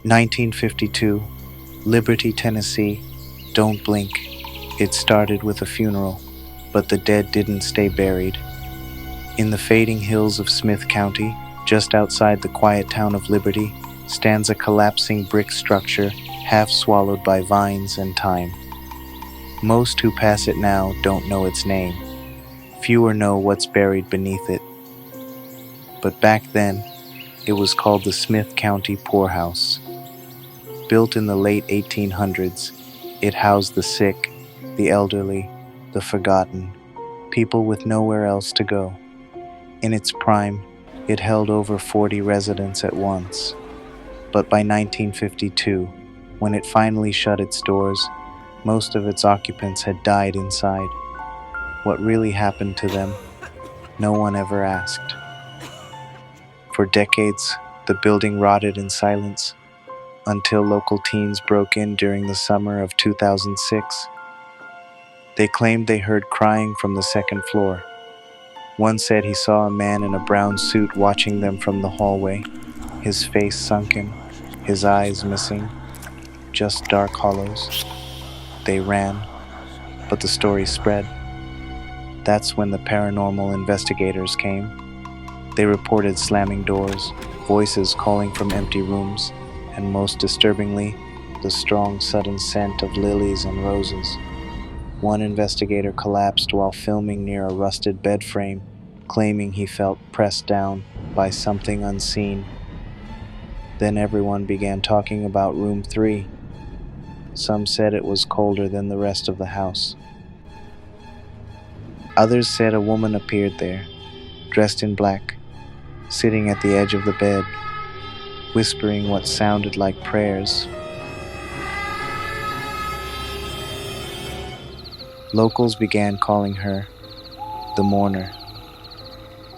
1952, Liberty, Tennessee. Don't blink. It started with a funeral, but the dead didn't stay buried. In the fading hills of Smith County, just outside the quiet town of Liberty, stands a collapsing brick structure, half swallowed by vines and time. Most who pass it now don't know its name. Fewer know what's buried beneath it. But back then, it was called the Smith County Poorhouse. Built in the late 1800s, it housed the sick, the elderly, the forgotten, people with nowhere else to go. In its prime, it held over 40 residents at once. But by 1952, when it finally shut its doors, most of its occupants had died inside. What really happened to them, no one ever asked. For decades, the building rotted in silence, until local teens broke in during the summer of 2006. They claimed they heard crying from the second floor. One said he saw a man in a brown suit watching them from the hallway, his face sunken, his eyes missing, just dark hollows. They ran, but the story spread. That's when the paranormal investigators came. They reported slamming doors, voices calling from empty rooms, and most disturbingly, the strong sudden scent of lilies and roses. One investigator collapsed while filming near a rusted bed frame, claiming he felt pressed down by something unseen. Then everyone began talking about room 3. Some said it was colder than the rest of the house. Others said a woman appeared there, dressed in black, sitting at the edge of the bed, whispering what sounded like prayers. Locals began calling her the Mourner,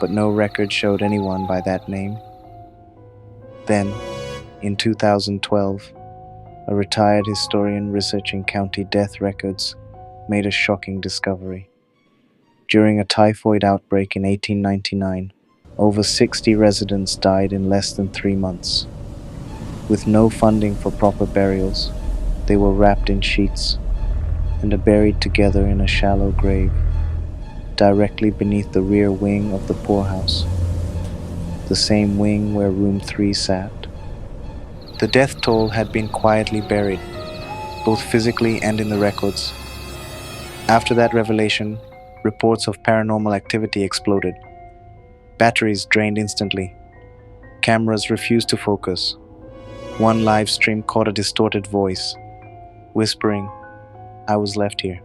but no record showed anyone by that name. Then, in 2012, a retired historian researching county death records made a shocking discovery. During a typhoid outbreak in 1899, over 60 residents died in less than 3 months. With no funding for proper burials, they were wrapped in sheets and are buried together in a shallow grave, directly beneath the rear wing of the poorhouse, the same wing where room 3 sat. The death toll had been quietly buried, both physically and in the records. After that revelation, reports of paranormal activity exploded. Batteries drained instantly. Cameras refused to focus. One live stream caught a distorted voice, whispering, "I was left here."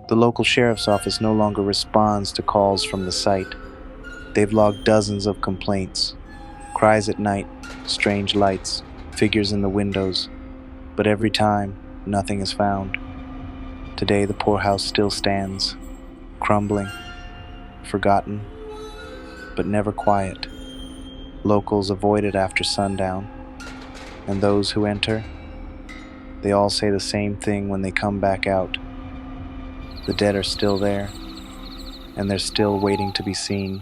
The local sheriff's office no longer responds to calls from the site. They've logged dozens of complaints. Cries at night, strange lights, figures in the windows. But every time, nothing is found. Today the poorhouse still stands, crumbling, forgotten, but never quiet. Locals avoid it after sundown, and those who enter, they all say the same thing when they come back out. The dead are still there, and they're still waiting to be seen.